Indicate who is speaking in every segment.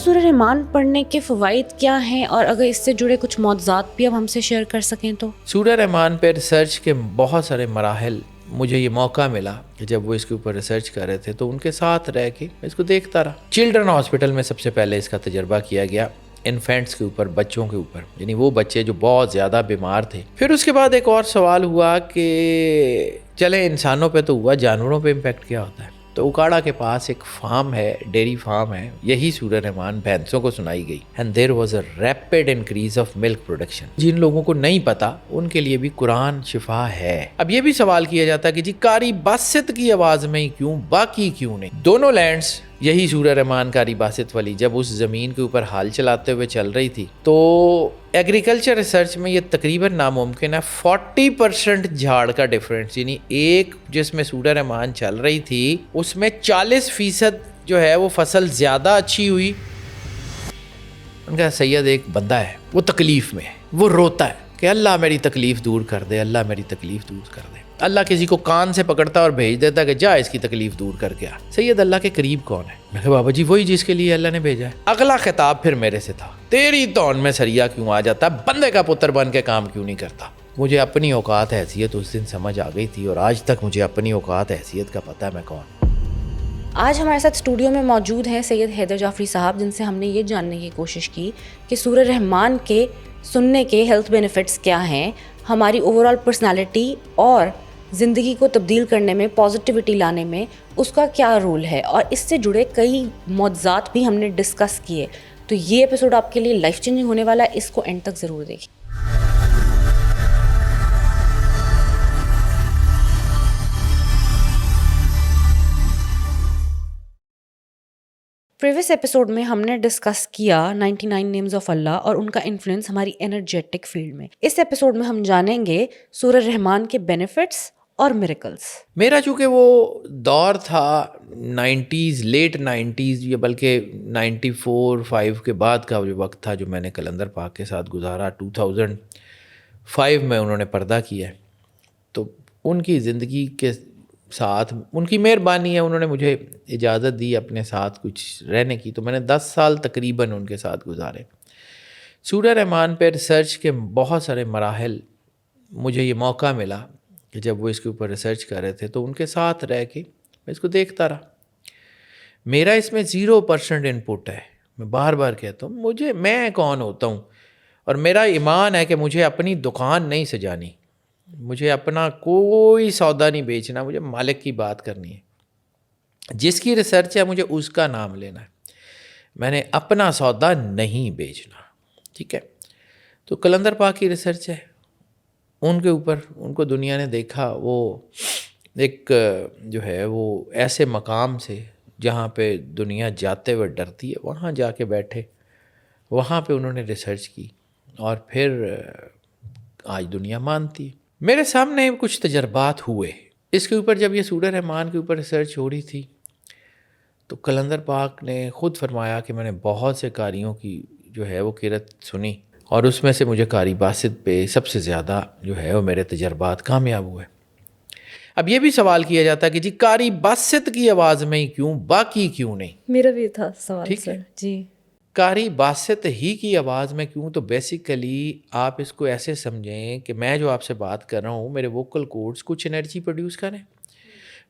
Speaker 1: سورہ رحمان پڑھنے کے فوائد کیا ہیں، اور اگر اس سے جڑے کچھ معجزات بھی اب ہم سے شیئر کر سکیں تو؟
Speaker 2: سورہ رحمان پہ ریسرچ کے بہت سارے مراحل مجھے یہ موقع ملا کہ جب وہ اس کے اوپر ریسرچ کر رہے تھے تو ان کے ساتھ رہ کے میں اس کو دیکھتا رہا. چلڈرن ہاسپٹل میں سب سے پہلے اس کا تجربہ کیا گیا، انفینٹس کے اوپر، بچوں کے اوپر، یعنی وہ بچے جو بہت زیادہ بیمار تھے. پھر اس کے بعد ایک اور سوال ہوا کہ چلے انسانوں پہ تو ہوا، جانوروں پہ امپیکٹ کیا ہوتا ہے. تو اکاڑا کے پاس ایک فارم ہے، ڈیری فارم ہے، یہی سورہ رحمان بھینسوں کو سنائی گئی. And there was a rapid increase of milk production. جن لوگوں کو نہیں پتا ان کے لیے بھی قرآن شفا ہے. اب یہ بھی سوال کیا جاتا ہے کہ جی قاری باسط کی آواز میں ہی کیوں، باقی کیوں نہیں؟ دونوں لینڈز، یہی سورہ رحمان قاری باسط والی جب اس زمین کے اوپر حال چلاتے ہوئے چل رہی تھی تو ایگریکلچر ریسرچ میں یہ تقریباً ناممکن ہے 40% جھاڑ کا ڈفرینس، یعنی ایک جس میں سورہ رحمان چل رہی تھی اس میں 40% جو ہے وہ فصل زیادہ اچھی ہوئی. ان کا سید ایک بندہ ہے، وہ تکلیف میں ہے، وہ روتا ہے کہ اللہ میری تکلیف دور کر دے، اللہ میری تکلیف دور کر دے. اللہ کسی کو کان سے پکڑتا اور بھیج دیتا کہ جا اس کی تکلیف دور کر کے آ. سید اللہ کے قریب کون ہے؟ میں کہا بابا جی وہی جس کے لیے اللہ نے بھیجا ہے. اگلا خطاب پھر میرے سے تھا، تیری تون میں سریا کیوں آ جاتا، بندے کا پتر بن کے کام کیوں نہیں کرتا. مجھے اپنی اوقات حیثیت اس دن سمجھ آ گئی تھی، اور آج تک مجھے اپنی اوقات حیثیت کا پتہ ہے میں کون.
Speaker 1: آج ہمارے ساتھ اسٹوڈیو میں موجود ہیں سید حیدر جعفری صاحب، جن سے ہم نے یہ جاننے کی کوشش کی کہ سورہ رحمان کے سننے کے ہیلتھ بینیفٹس کیا ہیں، ہماری اوور آل پرسنالٹی اور زندگی کو تبدیل کرنے میں، پازیٹیوٹی لانے میں اس کا کیا رول ہے، اور اس سے جڑے کئی معجزات بھی ہم نے ڈسکس کیے. تو یہ ایپیسوڈ آپ کے لیے لائف چینجنگ ہونے والا ہے، اس کو اینڈ تک ضرور دیکھیں. پریویس ایپیسوڈ میں ہم نے ڈسکس کیا 99 نیمز آف اللہ اور ان کا انفلوئنس ہماری انرجیٹک فیلڈ میں. اس ایپیسوڈ میں ہم جانیں گے سورہ رحمان کے بینیفٹس اور میریکلس.
Speaker 2: میرا چونکہ وہ دور تھا 90s، لیٹ 90s، یا بلکہ 94-5 کے بعد کا جو وقت تھا جو میں نے کلندر پاک کے ساتھ گزارا. 2005 میں انہوں نے پردہ کیا ہے، تو ان کی زندگی کے ساتھ ان کی مہربانی ہے، انہوں نے مجھے اجازت دی اپنے ساتھ کچھ رہنے کی، تو میں نے 10 سال تقریباً ان کے ساتھ گزارے. سورہ رحمان پہ ریسرچ کے بہت سارے مراحل مجھے یہ موقع ملا کہ جب وہ اس کے اوپر ریسرچ کر رہے تھے تو ان کے ساتھ رہ کے میں اس کو دیکھتا رہا. میرا اس میں 0% انپٹ ہے. میں بار بار کہتا ہوں میں کون ہوتا ہوں، اور میرا ایمان ہے کہ مجھے اپنی دکان نہیں سجانی، مجھے اپنا کوئی سودا نہیں بیچنا، مجھے مالک کی بات کرنی ہے. جس کی ریسرچ ہے مجھے اس کا نام لینا ہے، میں نے اپنا سودا نہیں بیچنا. ٹھیک ہے، تو کلندر پاک کی ریسرچ ہے، ان کے اوپر ان کو دنیا نے دیکھا، وہ ایک جو ہے وہ ایسے مقام سے جہاں پہ دنیا جاتے ہوئے ڈرتی ہے، وہاں جا کے بیٹھے، وہاں پہ انہوں نے ریسرچ کی، اور پھر آج دنیا مانتی ہے. میرے سامنے کچھ تجربات ہوئے اس کے اوپر. جب یہ سورہ رحمان کے اوپر ریسرچ ہو رہی تھی تو کلندر پاک نے خود فرمایا کہ میں نے بہت سے قاریوں کی جو ہے وہ قرأت سنی، اور اس میں سے مجھے قاری باسط پہ سب سے زیادہ جو ہے وہ میرے تجربات کامیاب ہوئے. اب یہ بھی سوال کیا جاتا ہے کہ جی قاری باسط کی آواز میں ہی کیوں، باقی کیوں نہیں؟
Speaker 1: میرا بھی تھا سوال.
Speaker 2: ٹھیک ہے
Speaker 1: جی،
Speaker 2: قاری باسط ہی کی آواز میں کیوں؟ تو بیسیکلی آپ اس کو ایسے سمجھیں کہ میں جو آپ سے بات کر رہا ہوں، میرے ووکل کورڈز کچھ انرجی پروڈیوس کریں،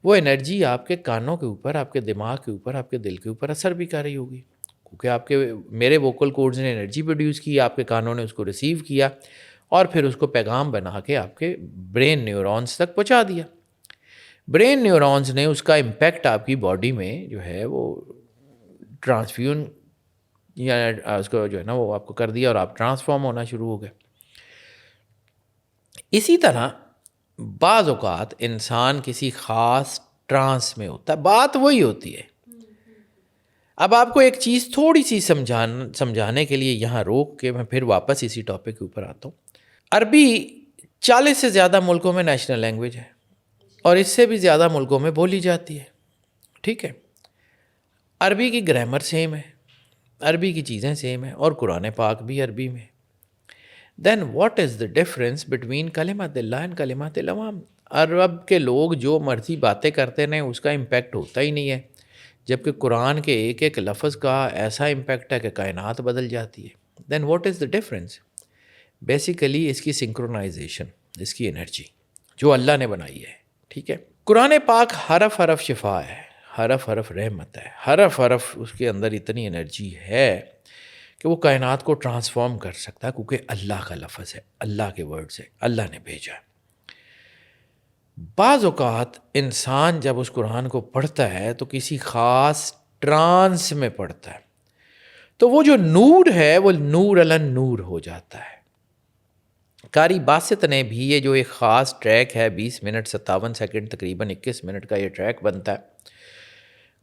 Speaker 2: وہ انرجی آپ کے کانوں کے اوپر، آپ کے دماغ کے اوپر، آپ کے دل کے اوپر اثر بھی کر رہی ہوگی، کیونکہ میرے ووکل کورڈز نے انرجی پروڈیوس کی، آپ کے کانوں نے اس کو ریسیو کیا، اور پھر اس کو پیغام بنا کے آپ کے برین نیورونز تک پہنچا دیا. برین نیورونز نے اس کا امپیکٹ آپ کی باڈی میں جو ہے وہ ٹرانسفیوژن یا اس کو جو ہے نا وہ آپ کو کر دیا، اور آپ ٹرانسفارم ہونا شروع ہو گئے. اسی طرح بعض اوقات انسان کسی خاص ٹرانس میں ہوتا ہے، بات وہی ہوتی ہے. اب آپ کو ایک چیز تھوڑی سی سمجھانے کے لیے یہاں روک کے میں پھر واپس اسی ٹاپک کے اوپر آتا ہوں. عربی 40 سے زیادہ ملکوں میں نیشنل لینگویج ہے، اور اس سے بھی زیادہ ملکوں میں بولی جاتی ہے. ٹھیک ہے، عربی کی گرامر سیم ہے، عربی کی چیزیں سیم ہیں، اور قرآن پاک بھی عربی میں. Then what is the difference between کلمات اللہ اینڈ کلمات العوام؟ عرب کے لوگ جو مرضی باتیں کرتے ہیں اس کا امپیکٹ ہوتا ہی نہیں ہے. جبکہ قرآن کے ایک ایک لفظ کا ایسا امپیکٹ ہے کہ کائنات بدل جاتی ہے. Then what is the difference? Basically اس کی سنکرونائزیشن، اس کی انرجی جو اللہ نے بنائی ہے. ٹھیک ہے، قرآن پاک حرف حرف شفا ہے، حرف حرف رحمت ہے، حرف حرف اس کے اندر اتنی انرجی ہے کہ وہ کائنات کو ٹرانسفارم کر سکتا ہے، کیونکہ اللہ کا لفظ ہے، اللہ کے ورڈز ہے، اللہ نے بھیجا ہے. بعض اوقات انسان جب اس قرآن کو پڑھتا ہے تو کسی خاص ٹرانس میں پڑھتا ہے، تو وہ جو نور ہے وہ نور علن نور ہو جاتا ہے. قاری باسط نے بھی یہ جو ایک خاص ٹریک ہے 20 منٹ 57 سیکنڈ تقریباً 21 منٹ کا یہ ٹریک بنتا ہے.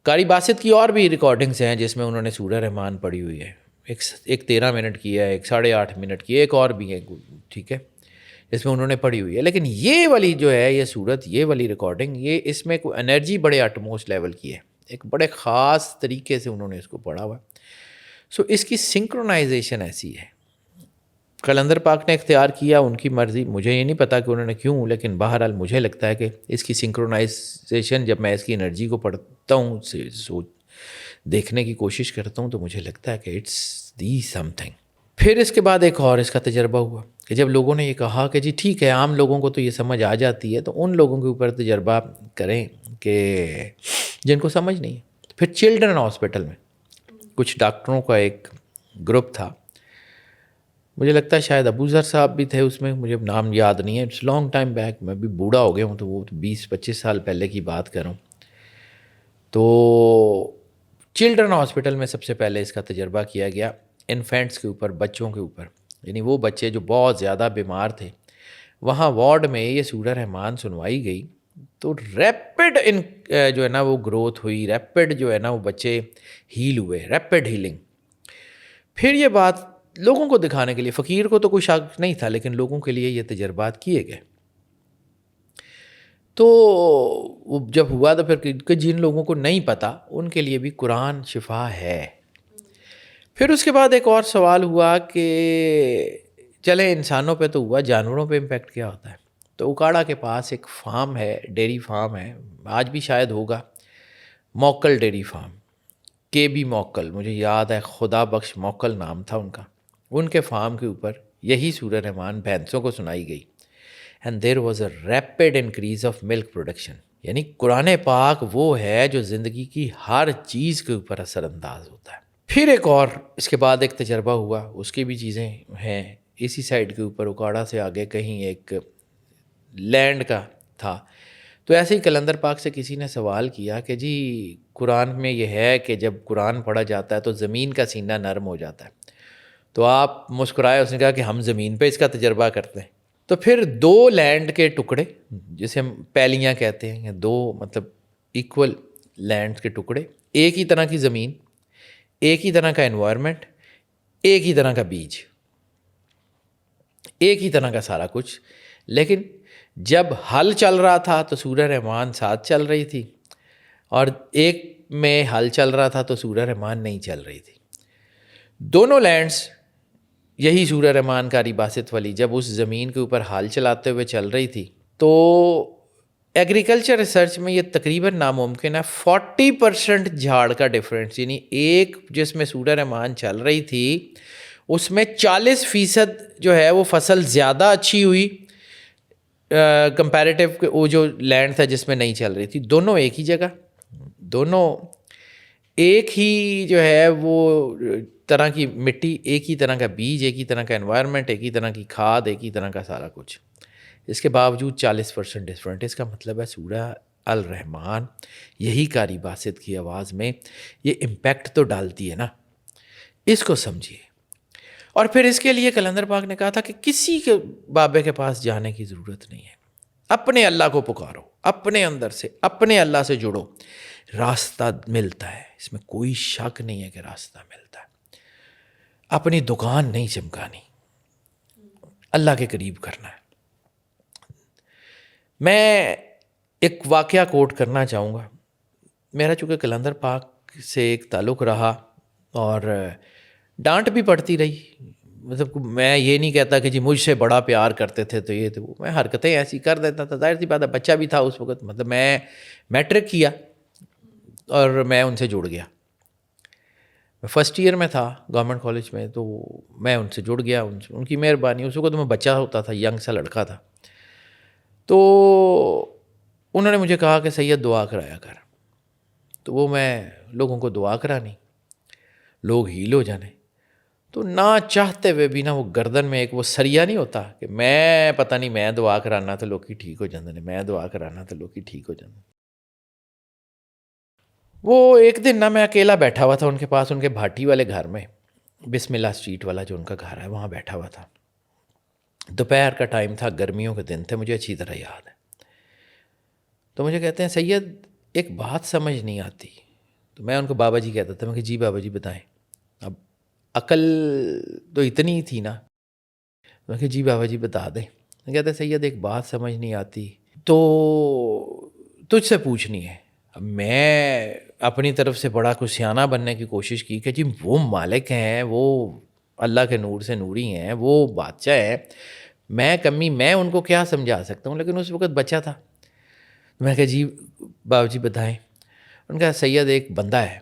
Speaker 2: قاری باسط کی اور بھی ریکارڈنگز ہیں جس میں انہوں نے سورہ رحمان پڑھی ہوئی ہے. ایک 13 منٹ کی ہے، ایک 8.5 منٹ کی ہے، ایک اور بھی ہے. ٹھیک ہے، اس میں انہوں نے پڑھی ہوئی ہے. لیکن یہ والی جو ہے یہ صورت، یہ والی ریکارڈنگ، یہ اس میں کوئی انرجی بڑے اٹموسٹ لیول کی ہے، ایک بڑے خاص طریقے سے انہوں نے اس کو پڑھا ہوا. سو اس کی سنکرونائزیشن ایسی ہے. قلندر پاک نے اختیار کیا، ان کی مرضی، مجھے یہ نہیں پتا کہ انہوں نے کیوں، لیکن بہرحال مجھے لگتا ہے کہ اس کی سنکرونائزیشن جب میں اس کی انرجی کو پڑھتا ہوں، دیکھنے کی کوشش کرتا ہوں، تو مجھے لگتا ہے کہ اٹس دی سم تھنگ. پھر اس کے بعد ایک اور اس کا تجربہ ہوا کہ جب لوگوں نے یہ کہا کہ جی ٹھیک ہے عام لوگوں کو تو یہ سمجھ آ جاتی ہے، تو ان لوگوں کے اوپر تجربہ کریں کہ جن کو سمجھ نہیں ہے. پھر چلڈرن ہاسپٹل میں کچھ ڈاکٹروں کا ایک گروپ تھا، مجھے لگتا ہے شاید ابو ذر صاحب بھی تھے اس میں، مجھے نام یاد نہیں ہے، اٹس لانگ ٹائم بیک، میں بھی بوڑھا ہو گیا ہوں، تو وہ 20-25 سال پہلے کی بات کروں. تو چلڈرن ہاسپٹل میں سب سے پہلے اس کا تجربہ کیا گیا انفینٹس کے اوپر، بچوں کے اوپر، یعنی وہ بچے جو بہت زیادہ بیمار تھے. وہاں وارڈ میں یہ سورہ رحمان سنوائی گئی تو ریپڈ جو ہے نا وہ گروتھ ہوئی، ریپڈ جو ہے نا وہ بچے ہیل ہوئے، ریپڈ ہیلنگ. پھر یہ بات لوگوں کو دکھانے کے لیے، فقیر کو تو کوئی شک نہیں تھا، لیکن لوگوں کے لیے یہ تجربات کیے گئے. تو وہ جب ہوا تو پھر جن لوگوں کو نہیں پتہ ان کے لیے بھی قرآن شفا ہے. پھر اس کے بعد ایک اور سوال ہوا کہ چلے انسانوں پہ تو ہوا، جانوروں پہ امپیکٹ کیا ہوتا ہے. تو اکاڑا کے پاس ایک فارم ہے، ڈیری فارم ہے، آج بھی شاید ہوگا، موکل ڈیری فارم، KB موکل، مجھے یاد ہے، خدا بخش موکل نام تھا ان کا. ان کے فارم کے اوپر یہی سورہ رحمان بھینسوں کو سنائی گئی. And there was a rapid increase of milk production. یعنی قرآن پاک وہ ہے جو زندگی کی ہر چیز کے اوپر اثر انداز ہوتا ہے. پھر ایک اور اس کے بعد ایک تجربہ ہوا، اس کی بھی چیزیں ہیں اسی سائڈ کے اوپر، اکاڑا سے آگے کہیں ایک لینڈ کا تھا. تو ایسے ہی قلندر پاک سے کسی نے سوال کیا کہ جی قرآن میں یہ ہے کہ جب قرآن پڑھا جاتا ہے تو زمین کا سینہ نرم ہو جاتا ہے. تو آپ مسکرائے، اس نے کہا کہ ہم زمین پہ اس کا تجربہ کرتے ہیں. تو پھر 2 لینڈ کے ٹکڑے جسے ہم پیلیاں کہتے ہیں، 2 مطلب ایکول لینڈ کے ٹکڑے، ایک ہی طرح کی زمین، ایک ہی طرح کا انوائرمنٹ، ایک ہی طرح کا بیج، ایک ہی طرح کا سارا کچھ. لیکن جب ہل چل رہا تھا تو سورہ رحمان ساتھ چل رہی تھی، اور ایک میں ہل چل رہا تھا تو سورہ رحمان نہیں چل رہی تھی. دونوں لینڈز یہی سورہ رحمان قاری باسط والی جب اس زمین کے اوپر ہل چلاتے ہوئے چل رہی تھی، تو ایگریکلچر ریسرچ میں یہ تقریباً ناممکن ہے 40% جھاڑ کا ڈفرینس. یعنی ایک جس میں سورہ رحمان چل رہی تھی اس میں 40% جو ہے وہ فصل زیادہ اچھی ہوئی کمپیریٹیو وہ جو لینڈ تھا جس میں نہیں چل رہی تھی. دونوں ایک ہی جگہ، دونوں ایک ہی جو ہے وہ طرح کی مٹی، ایک ہی طرح کا بیج، ایک ہی طرح کا انوائرمنٹ، ایک ہی طرح کی کھاد، ایک ہی طرح کا سارا کچھ. اس کے باوجود 40% ڈفرینٹ. اس کا مطلب ہے سورہ الرحمن یہی قاری باسط کی آواز میں یہ امپیکٹ تو ڈالتی ہے نا. اس کو سمجھیے. اور پھر اس کے لیے قلندر پاک نے کہا تھا کہ کسی کے بابے کے پاس جانے کی ضرورت نہیں ہے، اپنے اللہ کو پکارو، اپنے اندر سے اپنے اللہ سے جڑو، راستہ ملتا ہے. اس میں کوئی شک نہیں ہے کہ راستہ ملتا ہے. اپنی دکان نہیں چمکانی، اللہ کے قریب کرنا ہے. میں ایک واقعہ کوٹ کرنا چاہوں گا. میرا چونکہ قلندر پاک سے ایک تعلق رہا اور ڈانٹ بھی پڑتی رہی، مطلب میں یہ نہیں کہتا کہ جی مجھ سے بڑا پیار کرتے تھے تو یہ تو وہ، میں حرکتیں ایسی کر دیتا تھا. ظاہر سی بات ہے، بچہ بھی تھا اس وقت. مطلب میں میٹرک کیا اور میں ان سے جڑ گیا. میں فرسٹ ایئر میں تھا گورنمنٹ کالج میں, تو میں ان سے جڑ گیا, ان کی مہربانی. اس وقت میں بچہ ہوتا تھا, ینگ سا لڑکا تھا. تو انہوں نے مجھے کہا کہ سید دعا کرایا کر. تو وہ میں لوگوں کو دعا کرانی, لوگ ہیل ہو جانے. تو نہ چاہتے ہوئے بھی نا وہ گردن میں ایک وہ سریا نہیں ہوتا کہ میں پتہ نہیں میں دعا کرانا تو لوگ ٹھیک ہو جاندے نے, میں دعا کرانا تو لوگ ٹھیک ہو جاندے. وہ ایک دن نا میں اکیلا بیٹھا ہوا تھا ان کے پاس, ان کے بھاٹی والے گھر میں, بسم اللہ اسٹریٹ والا جو ان کا گھر ہے وہاں بیٹھا ہوا تھا. دوپہر کا ٹائم تھا, گرمیوں کے دن تھے, مجھے اچھی طرح یاد ہے. تو مجھے کہتے ہیں سید ایک بات سمجھ نہیں آتی. تو میں ان کو بابا جی کہتا تھا. میں کہ جی بابا جی بتائیں. اب عقل تو اتنی ہی تھی نا. میں کہ جی بابا جی بتا دیں. کہتے ہیں سید ایک بات سمجھ نہیں آتی تو تجھ سے پوچھنی ہے. اب میں اپنی طرف سے بڑا کچھ سیانہ بننے کی کوشش کی کہ جی وہ مالک ہیں, وہ اللہ کے نور سے نوری ہیں, وہ بادشاہ ہیں, میں کمی میں ان کو کیا سمجھا سکتا ہوں. لیکن اس وقت بچہ تھا. میں کہا جی بابا جی بتائیں. ان کا سید ایک بندہ ہے,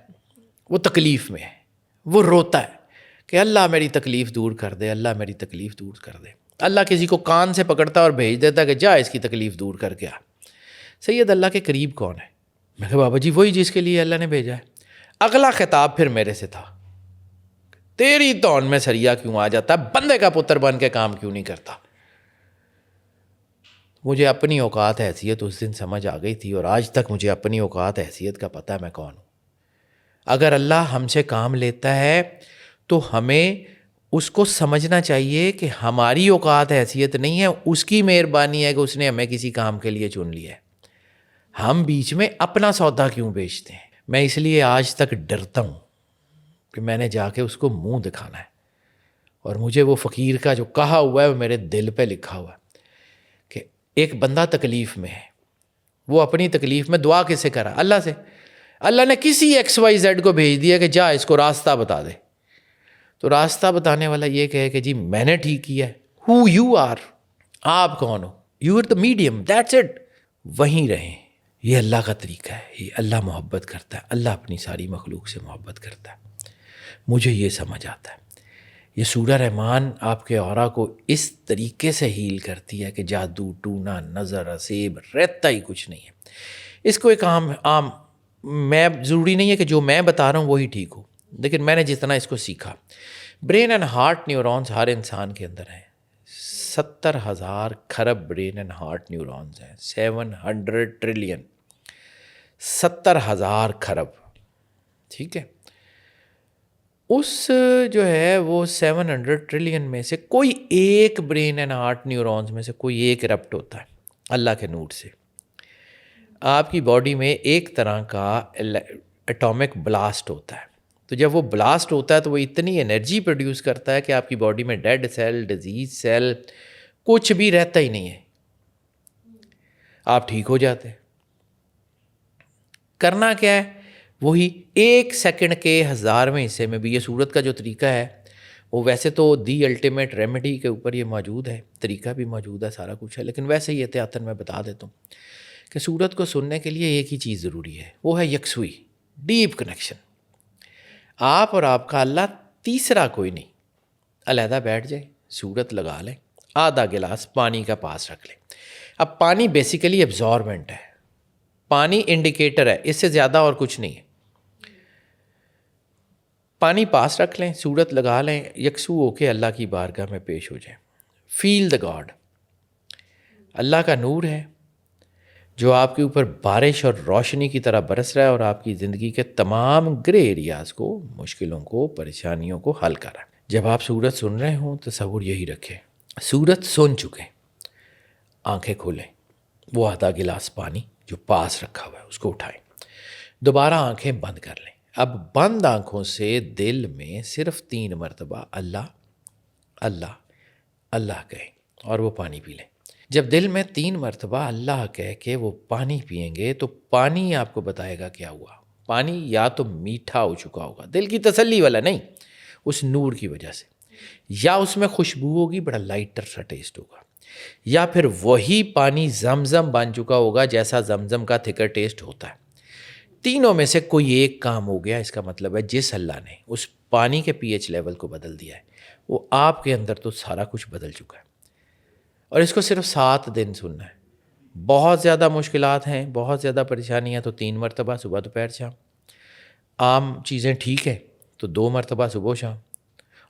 Speaker 2: وہ تکلیف میں ہے, وہ روتا ہے کہ اللہ میری تکلیف دور کر دے, اللہ میری تکلیف دور کر دے. اللہ کسی کو کان سے پکڑتا اور بھیج دیتا کہ جا اس کی تکلیف دور کر کے آ. سید اللہ کے قریب کون ہے؟ میں کہا بابا جی وہی جس کے لیے اللہ نے بھیجا ہے. اگلا خطاب پھر میرے سے تھا, تیری تون میں سریا کیوں آ جاتا ہے, بندے کا پتر بن کے کام کیوں نہیں کرتا. مجھے اپنی اوقات حیثیت اس دن سمجھ آ گئی تھی, اور آج تک مجھے اپنی اوقات حیثیت کا پتہ ہے میں کون ہوں. اگر اللہ ہم سے کام لیتا ہے تو ہمیں اس کو سمجھنا چاہیے کہ ہماری اوقات حیثیت نہیں ہے, اس کی مہربانی ہے کہ اس نے ہمیں کسی کام کے لیے چن لیا ہے. ہم بیچ میں اپنا سودا کیوں بیچتے ہیں؟ میں اس لیے آج تک ڈرتا ہوں کہ میں نے جا کے اس کو منہ دکھانا ہے. اور مجھے وہ فقیر کا جو کہا ہوا ہے وہ میرے دل پہ لکھا ہوا ہے کہ ایک بندہ تکلیف میں ہے, وہ اپنی تکلیف میں دعا کس سے کرا؟ اللہ سے. اللہ نے کسی ایکس وائی زیڈ کو بھیج دیا کہ جا اس کو راستہ بتا دے. تو راستہ بتانے والا یہ کہے کہ جی میں نے ٹھیک کیا ہے. ہو یو آر, آپ کون ہو؟ You are the medium, that's it. وہیں رہیں. یہ اللہ کا طریقہ ہے, یہ اللہ محبت کرتا ہے, اللہ اپنی ساری مخلوق سے محبت کرتا ہے. مجھے یہ سمجھ آتا ہے. یہ سورہ رحمان آپ کے اورا کو اس طریقے سے ہیل کرتی ہے کہ جادو ٹونا نظر اسیب رہتا ہی کچھ نہیں ہے. اس کو ایک عام میں ضروری نہیں ہے کہ جو میں بتا رہا ہوں وہی ٹھیک ہو, لیکن میں نے جتنا اس کو سیکھا. برین اینڈ ہارٹ نیورونز ہر انسان کے اندر ہیں. 70,000 کھرب برین اینڈ ہارٹ نیورونز ہیں. 700 ٹریلین, 70,000 کھرب. ٹھیک ہے. اس جو ہے وہ 700 ٹریلین میں سے کوئی ایک برین اینڈ ہارٹ نیورونز میں سے کوئی ایک رپٹ ہوتا ہے اللہ کے نور سے. آپ کی باڈی میں ایک طرح کا ایٹامک بلاسٹ ہوتا ہے. تو جب وہ بلاسٹ ہوتا ہے تو وہ اتنی انرجی پروڈیوس کرتا ہے کہ آپ کی باڈی میں ڈیڈ سیل, ڈیزیز سیل, کچھ بھی رہتا ہی نہیں ہے, آپ ٹھیک ہو جاتے ہیں. کرنا کیا ہے؟ وہی 1 سیکنڈ کے 1000ویں حصے میں بھی. یہ صورت کا جو طریقہ ہے وہ ویسے تو دی الٹیمیٹ ریمیڈی کے اوپر یہ موجود ہے, طریقہ بھی موجود ہے, سارا کچھ ہے, لیکن ویسے ہی احتیاطاً میں بتا دیتا ہوں کہ صورت کو سننے کے لیے ایک ہی چیز ضروری ہے, وہ ہے یکسوئی, ڈیپ کنیکشن. آپ اور آپ کا اللہ, تیسرا کوئی نہیں. علیحدہ بیٹھ جائے, صورت لگا لیں, آدھا گلاس پانی کا پاس رکھ لیں. اب پانی بیسیکلی ایبزاربنٹ ہے, پانی انڈیکیٹر ہے, اس سے زیادہ اور کچھ نہیں ہے. پانی پاس رکھ لیں, صورت لگا لیں, یکسو ہو کے اللہ کی بارگاہ میں پیش ہو جائیں. فیل دا گاڈ. اللہ کا نور ہے جو آپ کے اوپر بارش اور روشنی کی طرح برس رہا ہے اور آپ کی زندگی کے تمام گرے ایریاز کو, مشکلوں کو, پریشانیوں کو حل کر رہا ہے. جب آپ صورت سن رہے ہوں تصور یہی رکھیں, صورت سن چکے, آنکھیں کھولیں, وہ آدھا گلاس پانی جو پاس رکھا ہوا ہے اس کو اٹھائیں, دوبارہ آنکھیں بند کر لیں. اب بند آنکھوں سے دل میں صرف 3 مرتبہ اللہ اللہ اللہ کہیں اور وہ پانی پی لیں. جب دل میں 3 مرتبہ اللہ کہہ کے وہ پانی پئیں گے تو پانی آپ کو بتائے گا کیا ہوا. پانی یا تو میٹھا ہو چکا ہوگا, دل کی تسلی والا نہیں, اس نور کی وجہ سے, یا اس میں خوشبو ہوگی, بڑا لائٹر سا ٹیسٹ ہوگا, یا پھر وہی پانی زمزم بن چکا ہوگا جیسا زمزم کا تھکر ٹیسٹ ہوتا ہے. تینوں میں سے کوئی ایک کام ہو گیا، اس کا مطلب ہے جس اللہ نے اس پانی کے پی ایچ لیول کو بدل دیا ہے وہ آپ کے اندر تو سارا کچھ بدل چکا ہے. اور اس کو صرف 7 دن سننا ہے. بہت زیادہ مشکلات ہیں، بہت زیادہ پریشانیاں تو 3 مرتبہ صبح دوپہر شام. عام چیزیں ٹھیک ہے تو 2 مرتبہ صبح و شام.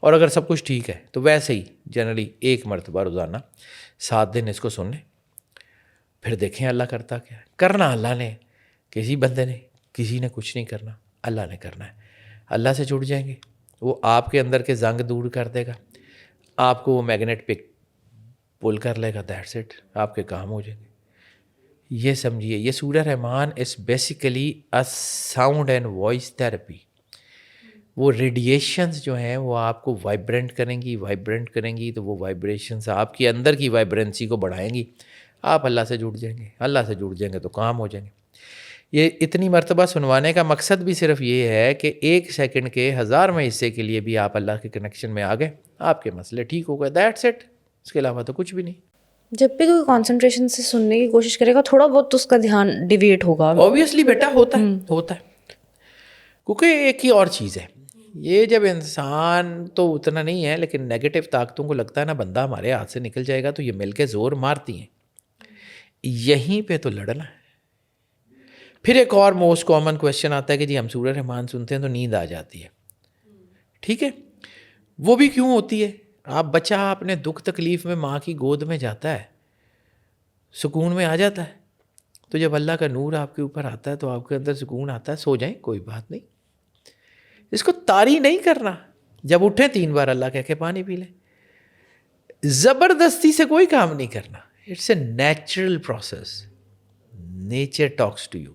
Speaker 2: اور اگر سب کچھ ٹھیک ہے تو ویسے ہی جنرلی 1 مرتبہ روزانہ 7 دن اس کو سن لیں. پھر دیکھیں اللہ کرتا کیا ہے. کرنا اللہ نے، کسی بندے نے، کسی نے کچھ نہیں کرنا، اللہ نے کرنا ہے. اللہ سے جڑ جائیں گے، وہ آپ کے اندر کے زنگ دور کر دے گا، آپ کو وہ میگنیٹ پہ پل کر لے گا. دیٹس اٹ، آپ کے کام ہو جائیں گے. یہ سمجھیے یہ سورہ رحمان is basically a sound and voice therapy. وہ ریڈیشنز جو ہیں وہ آپ کو وائبرنٹ کریں گی تو وہ وائبریشنز آپ کے اندر کی وائبرنسی کو بڑھائیں گی. آپ اللہ سے جڑ جائیں گے، اللہ سے جڑ جائیں گے تو کام ہو جائیں گے. یہ اتنی مرتبہ سنوانے کا مقصد بھی صرف یہ ہے کہ 1 سیکنڈ کے 1000ویں حصے کے لیے بھی آپ اللہ کے کنیکشن میں آ گئے، آپ کے مسئلے ٹھیک ہو گئے. دیٹس اٹ، اس کے علاوہ تو کچھ بھی نہیں.
Speaker 1: جب بھی کوئی کانسنٹریشن سے سننے کی کوشش کرے گا تھوڑا بہت تو اس کا دھیان ڈیویٹ ہوگا.
Speaker 2: اوبیسلی بیٹا ہوتا ہے کیونکہ ایک ہی اور چیز ہے، یہ جب انسان تو اتنا نہیں ہے لیکن نیگیٹو طاقتوں کو لگتا ہے نا بندہ ہمارے ہاتھ سے نکل جائے گا تو یہ مل کے زور مارتی ہیں. یہیں پہ تو لڑنا ہے. پھر ایک اور موسٹ کامن کویشچن آتا ہے کہ جی ہم سورہ رحمان سنتے ہیں تو نیند آ جاتی ہے. ٹھیک ہے، وہ بھی کیوں ہوتی ہے؟ آپ بچہ اپنے دکھ تکلیف میں ماں کی گود میں جاتا ہے، سکون میں آ جاتا ہے. تو جب اللہ کا نور آپ کے اوپر آتا ہے تو آپ کے اندر سکون آتا ہے. سو جائیں، کوئی بات نہیں، اس کو طاری نہیں کرنا. جب اٹھیں 3 بار اللہ کہہ کے پانی پی لیں. زبردستی سے کوئی کام نہیں کرنا. It's a natural process. Nature talks to you.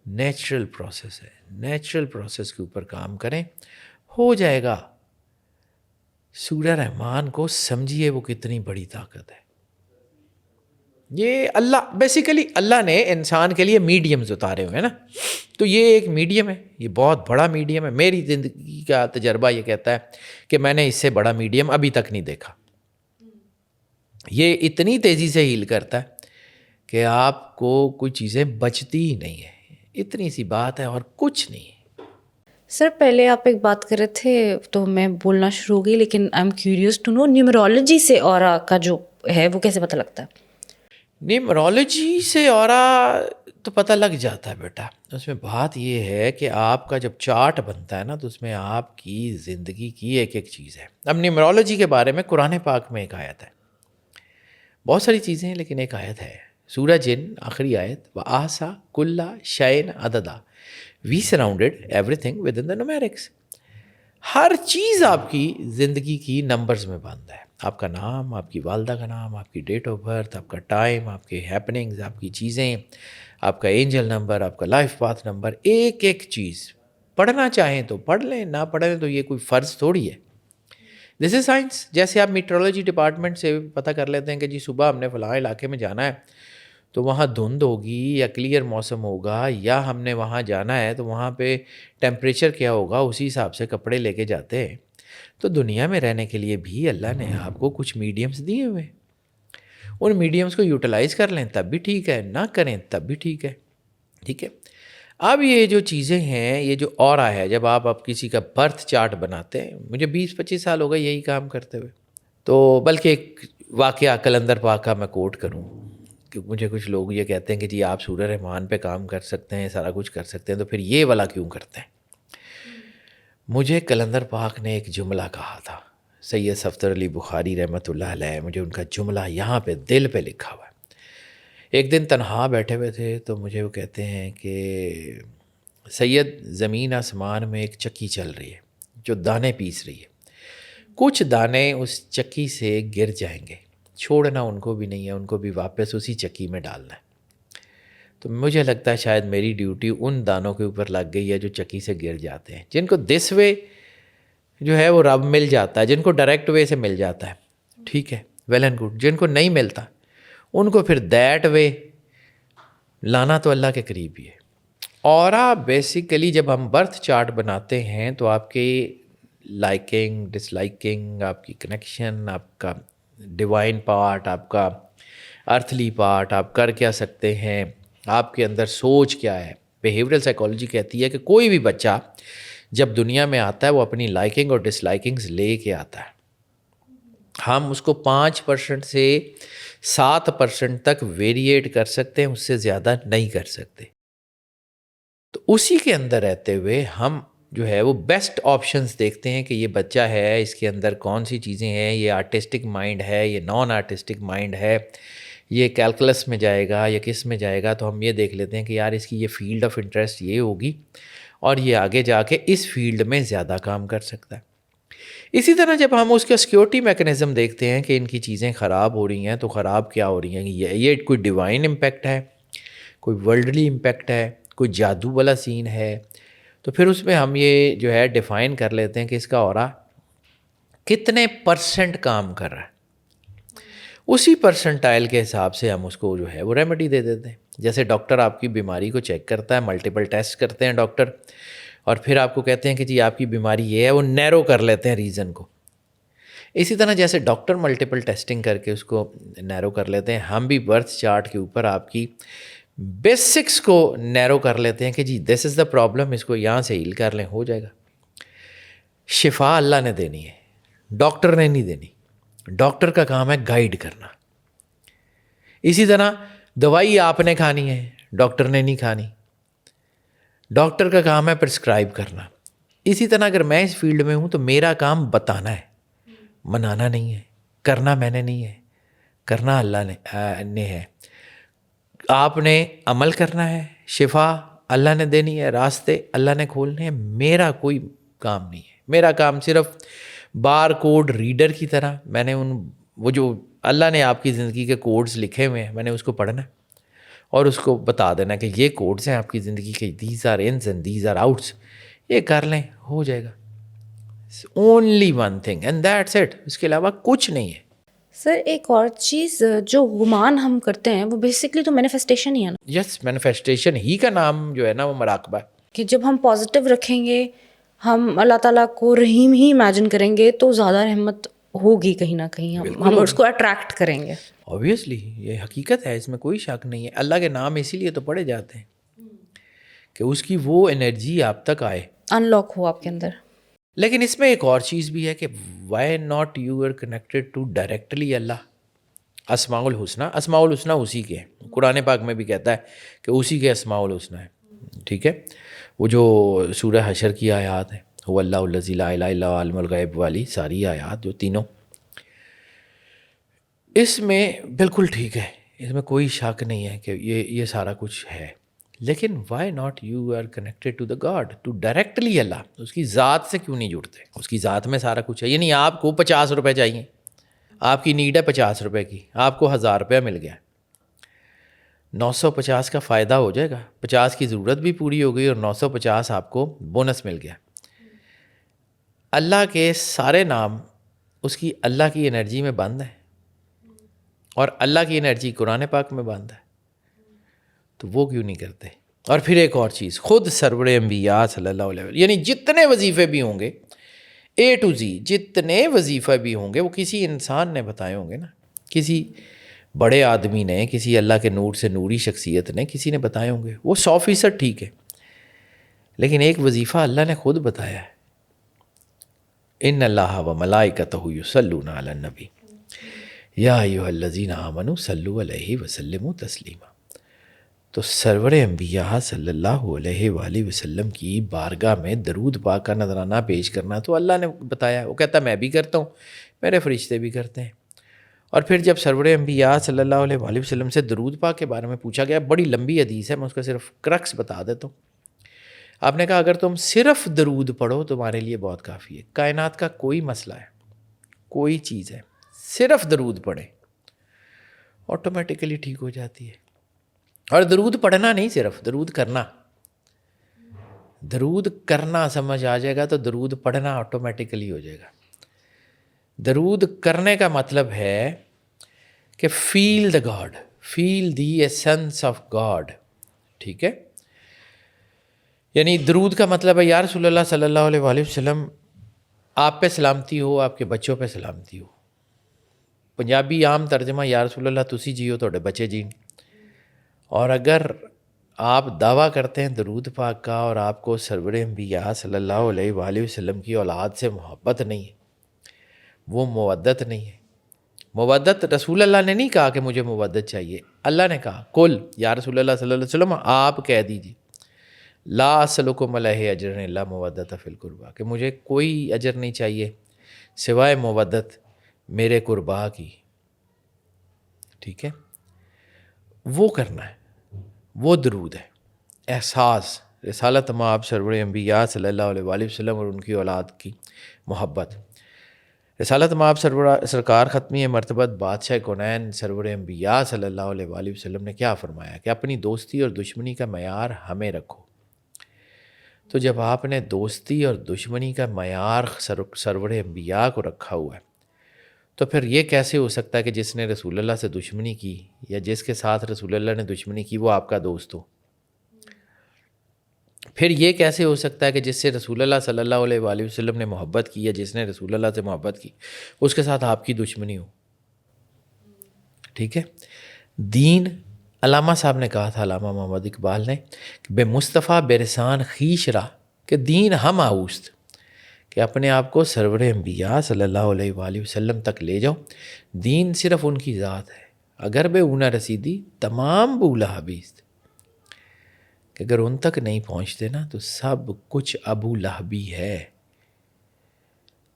Speaker 2: Natural process ہے. نیچرل پروسیس کے اوپر کام کریں، ہو جائے گا. سورہ رحمان کو سمجھیے وہ کتنی بڑی طاقت ہے. یہ اللہ بیسیکلی اللہ نے انسان کے لیے میڈیمز اتارے ہوئے ہیں نا، تو یہ ایک میڈیم ہے، یہ بہت بڑا میڈیم ہے. میری زندگی کا تجربہ یہ کہتا ہے کہ میں نے اس سے بڑا میڈیم ابھی تک نہیں دیکھا. یہ اتنی تیزی سے ہیل کرتا ہے کہ آپ کو کوئی چیزیں بچتی ہی نہیں ہیں. اتنی سی بات ہے اور کچھ نہیں.
Speaker 1: سر پہلے آپ ایک بات کر رہے تھے تو میں بولنا شروع ہو گئی، لیکن I am curious to know numerology سے اورا کا جو ہے وہ کیسے پتہ لگتا ہے؟
Speaker 2: نیومرولوجی سے اورا تو پتہ لگ جاتا ہے بیٹا. اس میں بات یہ ہے کہ آپ کا جب چارٹ بنتا ہے نا تو اس میں آپ کی زندگی کی ایک ایک چیز ہے. اب نیومرولوجی کے بارے میں قرآن پاک میں ایک آیت ہے، بہت ساری چیزیں ہیں لیکن ایک آیت ہے سورہ جن آخری آیت، وَآسَا كُلَّ شَيْءٍ عَدَدًا we surrounded everything within the numerics. ہر چیز آپ کی زندگی کی نمبرز میں بند ہے. آپ کا نام، آپ کی والدہ کا نام، آپ کی ڈیٹ آف برتھ، آپ کا ٹائم، آپ کے ہیپننگز، آپ کی چیزیں، آپ کا اینجل نمبر، آپ کا لائف پاتھ نمبر، ایک ایک چیز. پڑھنا چاہیں تو پڑھ لیں، نہ پڑھیں تو یہ کوئی فرض تھوڑی ہے. دس از سائنس. جیسے آپ میٹرولوجی ڈپارٹمنٹ سے پتہ کر لیتے ہیں کہ جی صبح ہم نے فلاں علاقے میں جانا ہے تو وہاں دھند ہوگی یا کلیئر موسم ہوگا، یا ہم نے وہاں جانا ہے تو وہاں پہ ٹیمپریچر کیا ہوگا، اسی حساب سے کپڑے لے کے جاتے ہیں. تو دنیا میں رہنے کے لیے بھی اللہ نے آپ کو کچھ میڈیمز دیے ہوئے، ان میڈیمز کو یوٹیلائز کر لیں تب بھی ٹھیک ہے، نہ کریں تب بھی ٹھیک ہے. ٹھیک ہے. اب یہ جو چیزیں ہیں، یہ جو اورا ہے، جب آپ کسی کا برتھ چارٹ بناتے ہیں، مجھے 20-25 سال ہو گئے یہی کام کرتے ہوئے، تو بلکہ ایک واقعہ کلندر پاک کا میں کوٹ کروں کہ مجھے کچھ لوگ یہ کہتے ہیں کہ جی آپ سورہ رحمان پہ کام کر سکتے ہیں، سارا کچھ کر سکتے ہیں، تو پھر یہ والا کیوں کرتے ہیں؟ مجھے کلندر پاک نے ایک جملہ کہا تھا، سید صفدر علی بخاری رحمۃ اللہ علیہ، مجھے ان کا جملہ یہاں پہ دل پہ لکھا ہوا ہے. ایک دن تنہا بیٹھے ہوئے تھے تو مجھے وہ کہتے ہیں کہ سید زمین آسمان میں ایک چکی چل رہی ہے جو دانے پیس رہی ہے، کچھ دانے اس چکی سے گر جائیں گے، چھوڑنا ان کو بھی نہیں ہے، ان کو بھی واپس اسی چکی میں ڈالنا ہے. تو مجھے لگتا ہے شاید میری ڈیوٹی ان دانوں کے اوپر لگ گئی ہے جو چکی سے گر جاتے ہیں، جن کو دس وے جو ہے وہ رب مل جاتا ہے، جن کو ڈائریکٹ وے سے مل جاتا ہے. ٹھیک ہے، ویل اینڈ گڈ. جن کو نہیں ملتا ان کو پھر دیٹ وے لانا تو اللہ کے قریب ہی ہے. اور آپ بیسیکلی جب ہم برتھ چارٹ بناتے ہیں تو آپ کے لائکنگ، ڈس لائکنگ، آپ کی کنیکشن، آپ کا ڈیوائن پارٹ، آپ کا ارتھلی پارٹ، آپ کر کیا سکتے ہیں، آپ کے اندر سوچ کیا ہے، بیہیورل سائیکالوجی کہتی ہے کہ کوئی بھی بچہ جب دنیا میں آتا ہے وہ اپنی لائکنگ اور ڈس لائکنگز لے کے آتا ہے. ہم اس کو 5% سے 7% تک ویریٹ کر سکتے ہیں, اس سے زیادہ نہیں کر سکتے. تو اسی کے اندر رہتے ہوئے ہم جو ہے وہ بیسٹ آپشنز دیکھتے ہیں کہ یہ بچہ ہے, اس کے اندر کون سی چیزیں ہیں, یہ آرٹسٹک مائنڈ ہے, یہ نان آرٹسٹک مائنڈ ہے, یہ کیلکولس میں جائے گا یا کس میں جائے گا. تو ہم یہ دیکھ لیتے ہیں کہ یار اس کی یہ فیلڈ آف انٹرسٹ یہ ہوگی اور یہ آگے جا کے اس فیلڈ میں زیادہ کام کر سکتا ہے. اسی طرح جب ہم اس کا سیکیورٹی میکنزم دیکھتے ہیں کہ ان کی چیزیں خراب ہو رہی ہیں, تو خراب کیا ہو رہی ہیں, یہ کوئی ڈیوائن امپیکٹ ہے, کوئی ورلڈلی امپیکٹ ہے, کوئی جادو والا سین ہے. تو پھر اس میں ہم یہ جو ہے ڈیفائن کر لیتے ہیں کہ اس کا اورا کتنے % کام کر رہا ہے. اسی پرسنٹائل کے حساب سے ہم اس کو جو ہے وہ ریمیڈی دے دیتے ہیں. جیسے ڈاکٹر آپ کی بیماری کو چیک کرتا ہے, ملٹیپل ٹیسٹ کرتے ہیں ڈاکٹر, اور پھر آپ کو کہتے ہیں کہ جی آپ کی بیماری یہ ہے, وہ نیرو کر لیتے ہیں ریزن کو. اسی طرح جیسے ڈاکٹر ملٹیپل ٹیسٹنگ کر کے اس کو نیرو کر لیتے ہیں, ہم بھی برتھ چارٹ کے اوپر آپ کی بیسکس کو نیرو کر لیتے ہیں کہ جی دس از دا پرابلم, اس کو یہاں سے ہیل کر لیں, ہو جائے گا. شفا اللہ نے دینی ہے, ڈاکٹر نے نہیں دینی. ڈاکٹر کا کام ہے گائیڈ کرنا. اسی طرح دوائی آپ نے کھانی ہے, ڈاکٹر نے نہیں کھانی. ڈاکٹر کا کام ہے پرسکرائب کرنا. اسی طرح اگر میں اس فیلڈ میں ہوں تو میرا کام بتانا ہے, منانا نہیں ہے. کرنا میں نے نہیں ہے, کرنا اللہ نے ہے. آپ نے عمل کرنا ہے, شفا اللہ نے دینی ہے, راستے اللہ نے کھولنے ہیں. میرا کوئی کام نہیں ہے. میرا کام صرف بار کوڈ ریڈر کی طرح میں نے وہ جو اللہ نے آپ کی زندگی کے کوڈز لکھے ہوئے ہیں, میں نے اس کو پڑھنا ہے اور اس کو بتا دینا کہ یہ کوڈز ہیں آپ کی زندگی کے, these are ins and these are outs. یہ کر لیں, ہو جائے گا. Only one thing and that's it. اس کے علاوہ کچھ نہیں ہے.
Speaker 1: سر ایک اور چیز جو گمان ہم کرتے ہیں وہ بیسکلی تو مینیفیسٹیشن ہی ہے نا.
Speaker 2: یس, مینیفیسٹیشن ہی کا نام جو ہے نا وہ مراقبہ ہے.
Speaker 1: کہ جب ہم پازیٹیو رکھیں گے, ہم اللہ تعالیٰ کو رحیم ہی امیجن کریں گے, تو زیادہ رحمت ہوگی کہیں نہ کہیں, ہم اس کو اٹریکٹ کریں گے.
Speaker 2: اوبیسلی یہ حقیقت ہے, اس میں کوئی شک نہیں ہے. اللہ کے نام اسی لیے تو پڑھے جاتے ہیں کہ اس کی وہ انرجی آپ تک آئے,
Speaker 1: ان لاک ہو آپ کے اندر.
Speaker 2: لیکن اس میں ایک اور چیز بھی ہے کہ why not you are connected to directly اللہ. اسماء الحسنہ اسی کے ہیں. قرآن پاک میں بھی کہتا ہے کہ اسی کے اسماء الحسنہ ہے. ٹھیک ہے, وہ جو سورہ حشر کی آیات ہیں, هو اللہ الذی لا الہ الا هو عالم الغیب والی ساری آیات جو تینوں, اس میں بالکل ٹھیک ہے, اس میں کوئی شک نہیں ہے کہ یہ سارا کچھ ہے. لیکن why not you are connected to the God, to directly اللہ. اس کی ذات سے کیوں نہیں جڑتے؟ اس کی ذات میں سارا کچھ ہے. یعنی آپ کو 50 روپے چاہیے, آپ کی نیڈ ہے 50 روپے کی, آپ کو 1000 روپیہ مل گیا, 950 کا فائدہ ہو جائے گا. 50 کی ضرورت بھی پوری ہو گئی اور 950 آپ کو بونس مل گیا. اللہ کے سارے نام اس کی اللہ کی انرجی میں بند ہیں, اور اللہ کی انرجی قرآن پاک میں بند ہے, تو وہ کیوں نہیں کرتے؟ اور پھر ایک اور چیز, خود سرور انبیاء صلی اللہ علیہ وسلم, یعنی جتنے وظیفے بھی ہوں گے A to Z, جتنے وظیفے بھی ہوں گے وہ کسی انسان نے بتائے ہوں گے نا, کسی بڑے آدمی نے, کسی اللہ کے نور سے نوری شخصیت نے, کسی نے بتائے ہوں گے. وہ 100% ٹھیک ہے, لیکن ایک وظیفہ اللہ نے خود بتایا ہے, ان اللہ و ملائکتہ یصلون علی النبی یا ایھا الذین آمنوا صلوا علیہ وسلموا تسلیما. تو سرور انبیاء صلی اللہ علیہ وآلہ وسلم کی بارگاہ میں درود پاک کا نذرانہ پیش کرنا تو اللہ نے بتایا. وہ کہتا ہے میں بھی کرتا ہوں, میرے فرشتے بھی کرتے ہیں. اور پھر جب سرور انبیاء صلی اللہ علیہ وآلہ وسلم سے درود پاک کے بارے میں پوچھا گیا, بڑی لمبی حدیث ہے, میں اس کا صرف کرکس بتا دیتا ہوں. آپ نے کہا اگر تم صرف درود پڑھو تمہارے لیے بہت کافی ہے. کائنات کا کوئی مسئلہ ہے, کوئی چیز ہے, صرف درود پڑھیں, آٹومیٹیکلی ٹھیک ہو جاتی ہے. اور درود پڑھنا نہیں, صرف درود کرنا. درود کرنا سمجھ آ جائے گا تو درود پڑھنا آٹومیٹیکلی ہو جائے گا. درود کرنے کا مطلب ہے کہ feel the God, feel the essence of God. ٹھیک ہے, یعنی درود کا مطلب ہے یا رسول اللہ صلی اللہ علیہ وآلہ وسلم آپ پہ سلامتی ہو, آپ کے بچوں پہ سلامتی ہو. پنجابی عام ترجمہ یا رسول اللہ تسی جیو تھوڑے بچے جین. اور اگر آپ دعویٰ کرتے ہیں درود پاک کا اور آپ کو سرور انبیاء صلی اللہ علیہ وآلہ وسلم کی اولاد سے محبت نہیں ہے، وہ مودت نہیں ہے۔ مودت رسول اللہ نے نہیں کہا کہ مجھے مودت چاہیے، اللہ نے کہا کل یا رسول اللہ صلی اللہ علیہ وسلم آپ کہہ دیجیے لا اسلکم علیہ اجر الا مودت فی القربا، کہ مجھے کوئی اجر نہیں چاہیے سوائے مودت میرے قربا کی، ٹھیک ہے، وہ کرنا ہے، وہ درود ہے، احساس رسالت مآب سرور انبیاء صلی اللہ علیہ وآلہ وسلم اور ان کی اولاد کی محبت۔ رسالت مآب سرکار ختمی مرتبت بادشاہ کونین سرور انبیاء صلی اللہ علیہ وآلہ وسلم نے کیا فرمایا کہ اپنی دوستی اور دشمنی کا معیار ہمیں رکھو۔ تو جب آپ نے دوستی اور دشمنی کا معیار سرور انبیاء کو رکھا ہوا ہے تو پھر یہ کیسے ہو سکتا ہے کہ جس نے رسول اللہ سے دشمنی کی یا جس کے ساتھ رسول اللہ نے دشمنی کی وہ آپ کا دوست ہو؟ پھر یہ کیسے ہو سکتا ہے کہ جس سے رسول اللہ صلی اللہ علیہ وآلہ وسلم نے محبت کی یا جس نے رسول اللہ سے محبت کی اس کے ساتھ آپ کی دشمنی ہو؟ ٹھیک ہے، دین علامہ صاحب نے کہا تھا، علامہ محمد اقبال نے، کہ بے مصطفیٰ برسان خیش را، کہ دین ہم آؤست، کہ اپنے آپ کو سرور انبیاء صلی اللہ علیہ وآلہ وسلم تک لے جاؤ، دین صرف ان کی ذات ہے، اگر بے اونا رسیدی تمام بولا حبیست، کہ اگر ان تک نہیں پہنچتے نا تو سب کچھ ابو لہبی ہے۔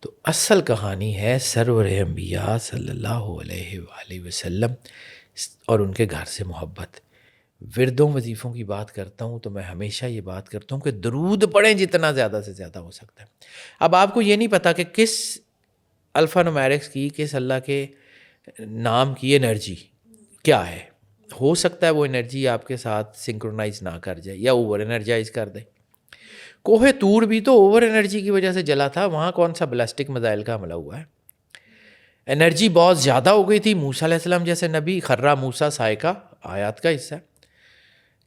Speaker 2: تو اصل کہانی ہے سرور انبیاء صلی اللہ علیہ وآلہ وسلم اور ان کے گھر سے محبت۔ وردوں وظیفوں کی بات کرتا ہوں تو میں ہمیشہ یہ بات کرتا ہوں کہ درود پڑھیں جتنا زیادہ سے زیادہ ہو سکتا ہے۔ اب آپ کو یہ نہیں پتا کہ کس الفا نومیرکس کی، کس اللہ کے نام کی انرجی کیا ہے، ہو سکتا ہے وہ انرجی آپ کے ساتھ سنکرونائز نہ کر جائے یا اوور انرجائز کر دے۔ کوہ طور بھی تو اوور انرجی کی وجہ سے جلا تھا، وہاں کون سا بلاسٹک میزائل کا حملہ ہوا ہے؟ انرجی بہت زیادہ ہو گئی تھی، موسیٰ علیہ السلام جیسے نبی، خرہ موسیٰ صاعقہ آیات کا حصہ ہے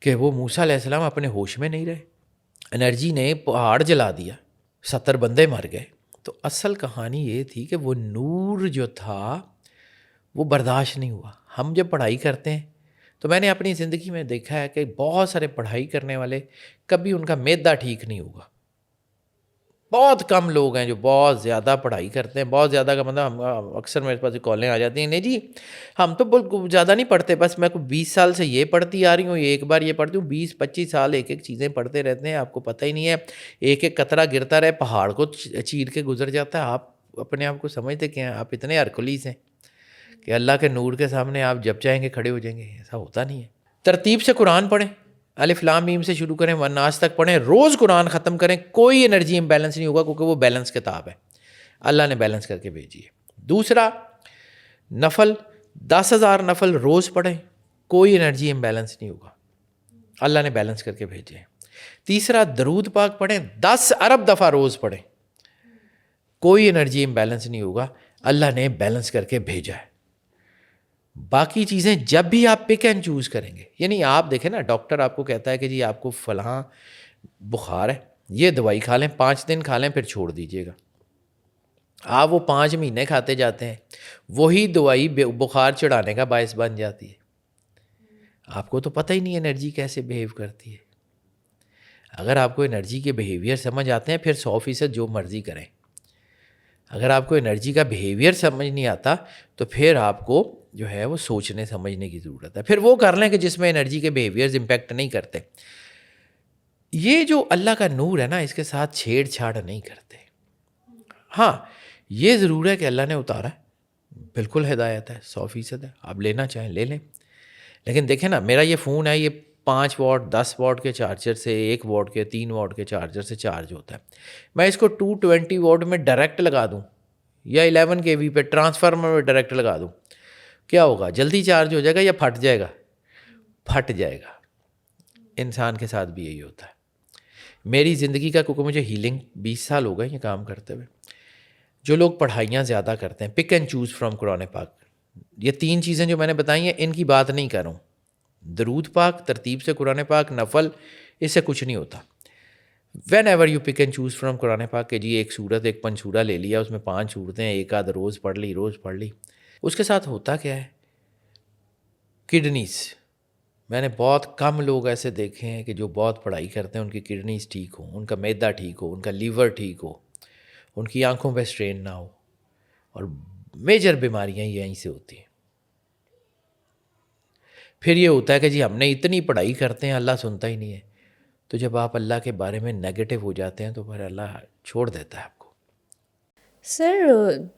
Speaker 2: کہ وہ موسیٰ علیہ السلام اپنے ہوش میں نہیں رہے، انرجی نے پہاڑ جلا دیا، 70 بندے مر گئے۔ تو اصل کہانی یہ تھی کہ وہ نور جو تھا وہ برداشت نہیں ہوا۔ ہم جب پڑھائی کرتے ہیں تو میں نے اپنی زندگی میں دیکھا ہے کہ بہت سارے پڑھائی کرنے والے کبھی ان کا معدہ ٹھیک نہیں ہوگا۔ بہت کم لوگ ہیں جو بہت زیادہ پڑھائی کرتے ہیں، بہت زیادہ کا مطلب ہم اکثر میرے پاس کالیں آ جاتی ہیں، نہیں جی ہم تو بہت زیادہ نہیں پڑھتے، بس میں کو 20 سال سے یہ پڑھتی آ رہی ہوں، ایک بار یہ پڑھتی ہوں، 20-25 سال ایک ایک چیزیں پڑھتے رہتے ہیں، آپ کو پتہ ہی نہیں ہے، ایک ایک قطرہ گرتا رہے پہاڑ کو چیر کے گزر جاتا ہے۔ آپ اپنے آپ کو سمجھتے کہ ہیں آپ اتنے ہرکلیس ہیں کہ اللہ کے نور کے سامنے آپ جب چاہیں گے کھڑے ہو جائیں گے، ایسا ہوتا نہیں ہے۔ ترتیب سے قرآن پڑھیں، الف لام میم سے شروع کریں والناس تک پڑھیں، روز قرآن ختم کریں، کوئی انرجی امبیلنس نہیں ہوگا کیونکہ وہ بیلنس کتاب ہے، اللہ نے بیلنس کر کے بھیجی ہے۔ دوسرا، نفل 10,000 نفل روز پڑھیں، کوئی انرجی امبیلنس نہیں ہوگا، اللہ نے بیلنس کر کے بھیجے ہیں۔ تیسرا، درود پاک پڑھیں، 10 ارب دفعہ روز پڑھیں، کوئی انرجی امبیلنس نہیں ہوگا، اللہ نے بیلنس کر کے بھیجا ہے۔ باقی چیزیں جب بھی آپ پک اینڈ چوز کریں گے، یعنی آپ دیکھیں نا، ڈاکٹر آپ کو کہتا ہے کہ جی آپ کو فلاں بخار ہے، یہ دوائی کھا لیں، 5 دن کھا لیں پھر چھوڑ دیجیے گا، آپ وہ 5 مہینے کھاتے جاتے ہیں، وہی دوائی بخار چڑھانے کا باعث بن جاتی ہے۔ آپ کو تو پتہ ہی نہیں انرجی کیسے بیہیو کرتی ہے۔ اگر آپ کو انرجی کے بیہیویئر سمجھ آتے ہیں پھر 100% جو مرضی کریں۔ اگر آپ کو انرجی کا بیہیویئر سمجھ نہیں آتا تو پھر آپ کو جو ہے وہ سوچنے سمجھنے کی ضرورت ہے، پھر وہ کر لیں کہ جس میں انرجی کے بیہیویئرز امپیکٹ نہیں کرتے۔ یہ جو اللہ کا نور ہے نا، اس کے ساتھ چھیڑ چھاڑ نہیں کرتے۔ ہاں یہ ضرور ہے کہ اللہ نے اتارا ہے، بالکل ہدایت ہے، 100% ہے، آپ لینا چاہیں لے لیں، لیکن دیکھیں نا میرا یہ فون ہے، یہ 5 واٹ 10 واٹ کے چارجر سے 1 واٹ کے 3 واٹ کے چارجر سے چارج ہوتا ہے، میں اس کو 220 واٹ میں ڈائریکٹ لگا دوں یا 11 kV پہ ٹرانسفارمر میں ڈائریکٹ لگا دوں، کیا ہوگا؟ جلدی چارج ہو جائے گا یا پھٹ جائے گا؟ پھٹ جائے گا۔ انسان کے ساتھ بھی یہی ہوتا ہے۔ میری زندگی کا، کیونکہ مجھے ہیلنگ 20 سال ہو گئے یہ کام کرتے ہوئے، جو لوگ پڑھائیاں زیادہ کرتے ہیں، پک اینڈ چوز فرام قرآن پاک، یہ 3 چیزیں جو میں نے بتائی ہیں ان کی بات نہیں کر رہا ہوں، درود پاک، ترتیب سے قرآن پاک، نفل، اس سے کچھ نہیں ہوتا۔ Whenever you pick and choose from قرآن پاک کہ جی ایک سورت، ایک پنچورا لے لیا، اس میں 5 صورتیں، ایک آدھ روز پڑھ لی، اس کے ساتھ ہوتا کیا ہے؟ کڈنیز، میں نے بہت کم لوگ ایسے دیکھے ہیں کہ جو بہت پڑھائی کرتے ہیں ان کی کڈنیز ٹھیک ہوں, ان کا معدہ ٹھیک ہو, ان کا لیور ٹھیک ہو, ان کی آنکھوں پہ سٹرین نہ ہو, اور میجر بیماریاں یہیں سے ہوتی ہیں. پھر یہ ہوتا ہے کہ جی ہم نے اتنی پڑھائی کرتے ہیں, اللہ سنتا ہی نہیں ہے. تو جب آپ اللہ کے بارے میں نیگیٹو ہو جاتے ہیں تو پھر اللہ چھوڑ دیتا ہے آپ کو.
Speaker 1: سر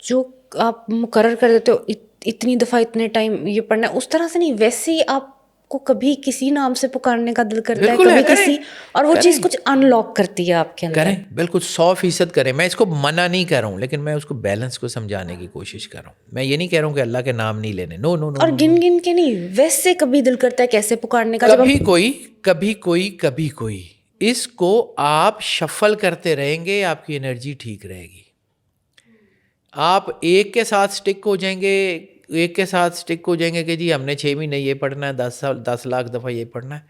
Speaker 1: جو آپ مقرر کر دیتے ہو اتنی دفعہ اتنے ٹائم یہ پڑھنا ہے, اس طرح سے نہیں, ویسے ہی آپ کو کبھی کسی نام سے پکارنے کا دل کرتا ہے, کبھی کسی, اور وہ چیز کچھ ان لاک کرتی ہے آپ کے اندر.
Speaker 2: کریں, بالکل 100% کریں. میں اس کو منع نہیں کر رہا ہوں, لیکن میں اس کو بیلنس کو سمجھانے کی کوشش کر رہا ہوں. میں یہ نہیں کہہ رہا ہوں کہ اللہ کے نام نہیں لینے, نو نو نو.
Speaker 1: اور گن گن کے نہیں, ویسے کبھی دل کرتا ہے کیسے پکارنے کا.
Speaker 2: کبھی کوئی اس کو آپ شفل کرتے رہیں گے, آپ کی انرجی ٹھیک رہے گی. آپ ایک کے ساتھ سٹک ہو جائیں گے کہ جی ہم نے 6 مہینے یہ پڑھنا ہے, 10 لاکھ دفعہ یہ پڑھنا ہے,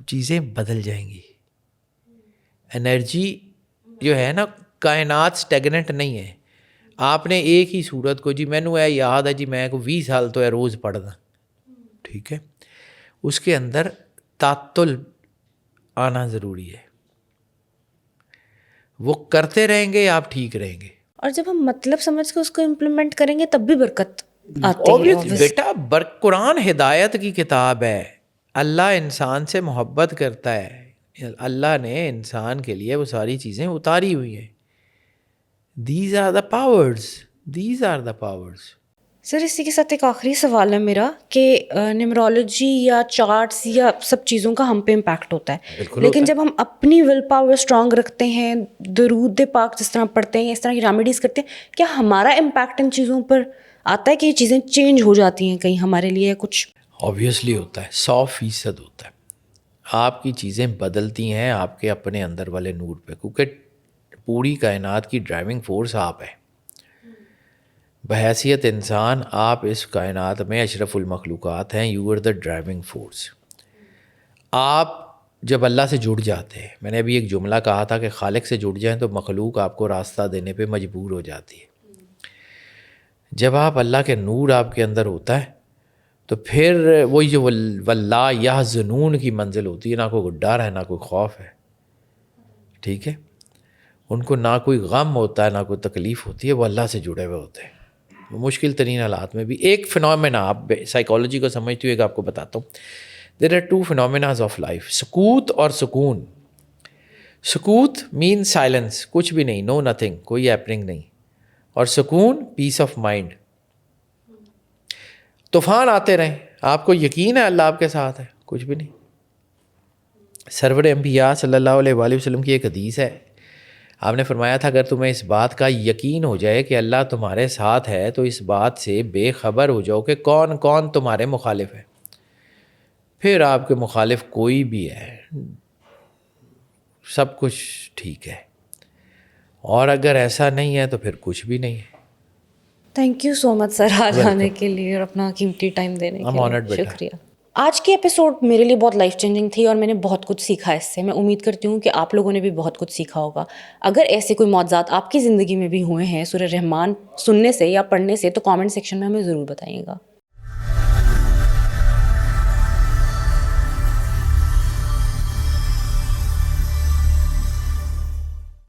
Speaker 2: چیزیں بدل جائیں گی. انرجی جو ہے نا, کائنات سٹیگننٹ نہیں ہے. آپ نے ایک ہی صورت کو, جی مینوں ہے یاد ہے جی میں کو 20 سال تو ہے روز پڑھنا, ٹھیک ہے, اس کے اندر تعطل آنا ضروری ہے. وہ کرتے رہیں گے آپ ٹھیک رہیں گے.
Speaker 1: اور جب ہم مطلب سمجھ کے اس کو امپلیمنٹ کریں گے تب بھی برکت آتی ہے.
Speaker 2: بیٹا قرآن ہدایت کی کتاب ہے. اللہ انسان سے محبت کرتا ہے. اللہ نے انسان کے لیے وہ ساری چیزیں اتاری ہوئی ہیں. These are the powers.
Speaker 1: سر اسی کے ساتھ ایک آخری سوال ہے میرا کہ نیمرولوجی یا چارٹس یا سب چیزوں کا ہم پہ امپیکٹ ہوتا ہے, لیکن جب ہم اپنی ول پاور اسٹرانگ رکھتے ہیں, درود پاک جس طرح پڑھتے ہیں, اس طرح کی ریمیڈیز کرتے ہیں, کیا ہمارا امپیکٹ ان چیزوں پر آتا ہے کہ یہ چیزیں چینج ہو جاتی ہیں کہیں ہمارے لیے کچھ؟
Speaker 2: آبویسلی ہوتا ہے, 100% ہوتا ہے. آپ کی چیزیں بدلتی ہیں آپ کے اپنے اندر والے نور پہ, کیونکہ پوری کائنات کی ڈرائیونگ فورس آپ ہے. بحیثیت انسان آپ اس کائنات میں اشرف المخلوقات ہیں. You are the driving force. آپ جب اللہ سے جڑ جاتے ہیں, میں نے ابھی ایک جملہ کہا تھا کہ خالق سے جڑ جائیں تو مخلوق آپ کو راستہ دینے پہ مجبور ہو جاتی ہے. جب آپ اللہ کے نور آپ کے اندر ہوتا ہے تو پھر وہی جو واللہ یحزنون کی منزل ہوتی ہے, نہ کوئی ڈر ہے نہ کوئی خوف ہے, ٹھیک ہے. ان کو نہ کوئی غم ہوتا ہے نہ کوئی تکلیف ہوتی ہے, وہ اللہ سے جڑے ہوئے ہوتے ہیں. مشکل ترین حالات میں بھی ایک فنومینا, آپ سائیکالوجی کو سمجھتے ہوئے ایک آپ کو بتاتا ہوں. دیر آر 2 فنومیناز آف لائف, سکوت اور سکون. سکوت مین سائلنس, کچھ بھی نہیں, نو نتھنگ, کوئی ہیپننگ نہیں. اور سکون پیس آف مائنڈ. طوفان آتے رہیں, آپ کو یقین ہے اللہ آپ کے ساتھ ہے, کچھ بھی نہیں. سرور انبیاء صلی اللہ علیہ وآلہ وسلم کی ایک حدیث ہے, آپ نے فرمایا تھا اگر تمہیں اس بات کا یقین ہو جائے کہ اللہ تمہارے ساتھ ہے تو اس بات سے بے خبر ہو جاؤ کہ کون کون تمہارے مخالف ہے. پھر آپ کے مخالف کوئی بھی ہے, سب کچھ ٹھیک ہے. اور اگر ایسا نہیں ہے تو پھر کچھ بھی نہیں ہے.
Speaker 1: تھینک یو سو مچ سر آج آنے کے لیے اور اپنا قیمتی ٹائم دینے کے لیے. شکریہ. آج کی ایپیسوڈ میرے لیے بہت لائف چینجنگ تھی اور میں نے بہت کچھ سیکھا اس سے. میں امید کرتی ہوں کہ آپ لوگوں نے بھی بہت کچھ سیکھا ہوگا. اگر ایسے کوئی معجزات آپ کی زندگی میں بھی ہوئے ہیں سورہ رحمان سننے سے یا پڑھنے سے, تو کامنٹ سیکشن میں ہمیں ضرور بتائیے گا.